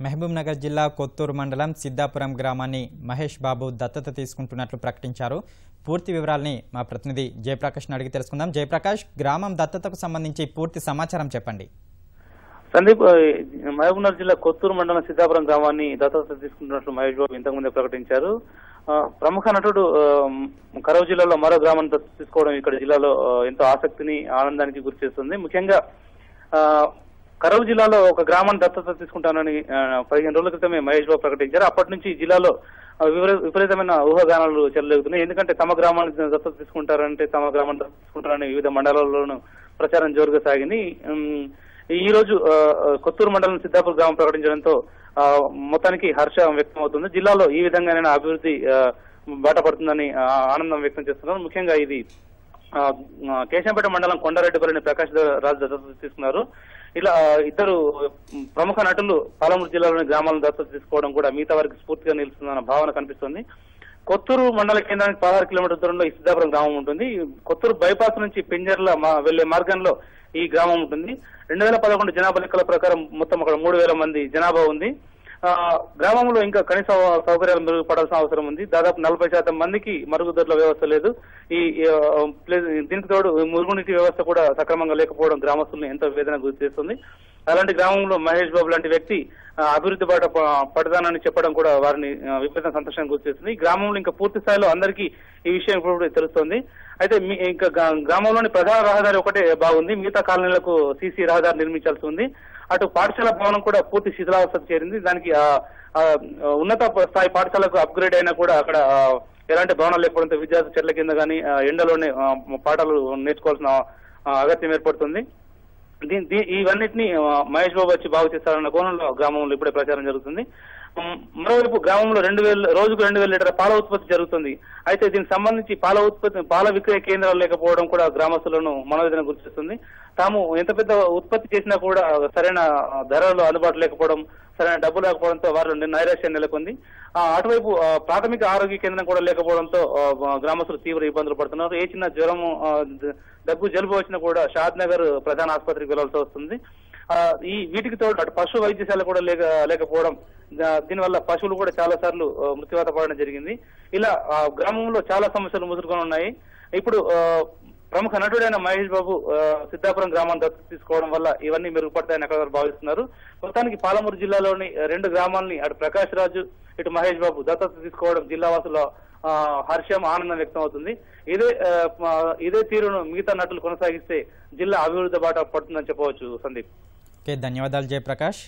మహబూబ్నగర్ జిల్లా కొత్తూరు మండలం సిద్ధాపురం గ్రామాన్ని మహేష్ బాబు దత్తత తీసుకుంటున్నట్లు ప్రకటించారు. పూర్తి వివరాలని మా ప్రతినిధి జయప్రకాష్ని అడిగి తెలుసుకుందాం. జయప్రకాష్, గ్రామం దత్తతకు సంబంధించి పూర్తి సమాచారం చెప్పండి. సందీప్, మహబూబ్నగర్ జిల్లా కొత్తూరు మండలం సిద్ధాపురం గ్రామాన్ని దత్తత తీసుకుంటున్నట్లు మహేష్ బాబు ఇంతకుముందే ప్రకటించారు. ప్రముఖ నటుడు కరవ్ జిల్లాలో మరో గ్రామాన్ని దత్తత తీసుకోవడం ఇక్కడ జిల్లాలో ఎంతో ఆసక్తిని, ఆనందానికి గురి చేస్తుంది. ముఖ్యంగా కరవ్ జిల్లాలో ఒక గ్రామాన్ని దత్తత తీసుకుంటానని 15 రోజుల క్రితమే మహేష్ బాబు ప్రకటించారు. అప్పటి నుంచి జిల్లాలో విపరీతమైన ఊహాగానాలు చెలరేగుతున్నాయి. ఎందుకంటే తమ గ్రామాన్ని దత్తత తీసుకుంటారంటే తమ గ్రామాన్ని దత్తత తీసుకుంటారని వివిధ మండలాల్లోనూ ప్రచారం జోరుగా సాగింది. ఈ రోజు కొత్తూరు మండలం సిద్ధాపూర్ గ్రామం ప్రకటించడంతో మొత్తానికి హర్షం వ్యక్తం అవుతుంది. జిల్లాలో ఈ విధంగానే అభివృద్ధి బాట పడుతుందని ఆనందం వ్యక్తం చేస్తున్నారు. ముఖ్యంగా ఇది కేశంపేట మండలం కొండారెడ్డిపల్లిని ప్రకాష్ రాజ్ దత్తత తీసుకున్నారు. ఇలా ఇద్దరు ప్రముఖ నటులు పాలమూరు జిల్లాలోని గ్రామాలను దత్తత తీసుకోవడం కూడా మిగతా వారికి స్ఫూర్తిగా నిలుస్తుందన్న భావన కనిపిస్తుంది. కొత్తూరు మండల కేంద్రానికి 16 కిలోమీటర్ల దూరంలో ఈ సిద్ధాపురం గ్రామం ఉంటుంది. కొత్తూరు బైపాస్ నుంచి పింజర్ల వెళ్లే మార్గంలో ఈ గ్రామం ఉంటుంది. 2011 జనాభా లెక్కల ప్రకారం మొత్తం అక్కడ 3000 మంది జనాభా ఉంది. గ్రామంలో ఇంకా కనీస సౌకర్యాలు మెరుగుపడాల్సిన అవసరం ఉంది. దాదాపు 40% మందికి మరుగుదొడ్ల వ్యవస్థ లేదు. దీనికి తోడు మురుగునీటి వ్యవస్థ కూడా సక్రమంగా లేకపోవడం గ్రామస్తులను ఎంతో వేదన గురి చేస్తుంది. అలాంటి గ్రామంలో మహేష్ బాబు లాంటి వ్యక్తి అభివృద్ధి బాట పడతానని చెప్పడం కూడా వారిని విపరీత సంతోషానికి గురి చేస్తుంది. ఈ గ్రామంలో ఇంకా పూర్తి స్థాయిలో అందరికీ ఈ విషయం ఇప్పుడు తెలుస్తోంది. అయితే ఇంకా గ్రామంలోని ప్రధాన రహదారి ఒకటే బాగుంది. మిగతా కాలనీలకు సీసీ రహదారి నిర్మించాల్సి ఉంది. అటు పాఠశాల భవనం కూడా పూర్తి శిథిలావస్థకు చేరింది. దానికి ఉన్నత స్థాయి పాఠశాలకు అప్గ్రేడ్ అయినా కూడా అక్కడ ఎలాంటి భవనాలు లేకపోవడంతో విద్యార్థులు చెట్ల కింద కానీ ఎండలోనే పాఠాలు నేర్చుకోవాల్సిన అగత్యం ఏర్పడుతుంది. ఇవన్నిటిని మహేష్ బాబు వచ్చి బాగు చేస్తారన్న కోణంలో గ్రామంలో ఇప్పుడే ప్రచారం జరుగుతుంది. మరోవైపు గ్రామంలో రోజుకు 2000 లీటర్ల పాల ఉత్పత్తి జరుగుతుంది. అయితే దీనికి సంబంధించి పాల విక్రయ కేంద్రాలు లేకపోవడం కూడా గ్రామస్తులను మనోవేదన గురిచేస్తుంది. తాము ఎంత పెద్ద ఉత్పత్తి చేసినా కూడా సరైన ధరలు అందుబాటు లేకపోవడం, సరైన డబ్బు లేకపోవడంతో వారు నైరాశ్యం నెలకొంది. అటువైపు ప్రాథమిక ఆరోగ్య కేంద్రం కూడా లేకపోవడంతో గ్రామస్తులు తీవ్ర ఇబ్బందులు పడుతున్నారు. ఏ చిన్న జ్వరం, దగ్గు, జలుబు వచ్చినా కూడా షాద్ నగర్ ప్రధాన ఆసుపత్రికి వెళ్లాల్సి వస్తుంది. వీటికి తోడు అటు పశు వైద్యశాల కూడా లేకపోవడం, దీనివల్ల పశువులు కూడా చాలా సార్లు మృత్యువాత పడడం జరిగింది. ఇలా గ్రామంలో చాలా సమస్యలు ముసురుకొని ఉన్నాయి. ఇప్పుడు ప్రముఖ నటుడైన మహేష్ బాబు సిద్ధాపురం గ్రామాన్ని దత్తత తీసుకోవడం వల్ల ఇవన్నీ మెరుగుపడతాయని అక్కడ భావిస్తున్నారు. మొత్తానికి పాలమూరు జిల్లాలోని 2 గ్రామాలని అటు ప్రకాష్ రాజు, ఇటు మహేష్ బాబు దత్తత తీసుకోవడం జిల్లావాసుల హర్షం, ఆనందం వ్యక్తం అవుతుంది. ఇదే తీరును మిగతా నటులు కొనసాగిస్తే జిల్లా అభివృద్ధి బాట పడుతుందని చెప్పవచ్చు. సందీప్, ధన్యవాదాలు జయప్రకాష్.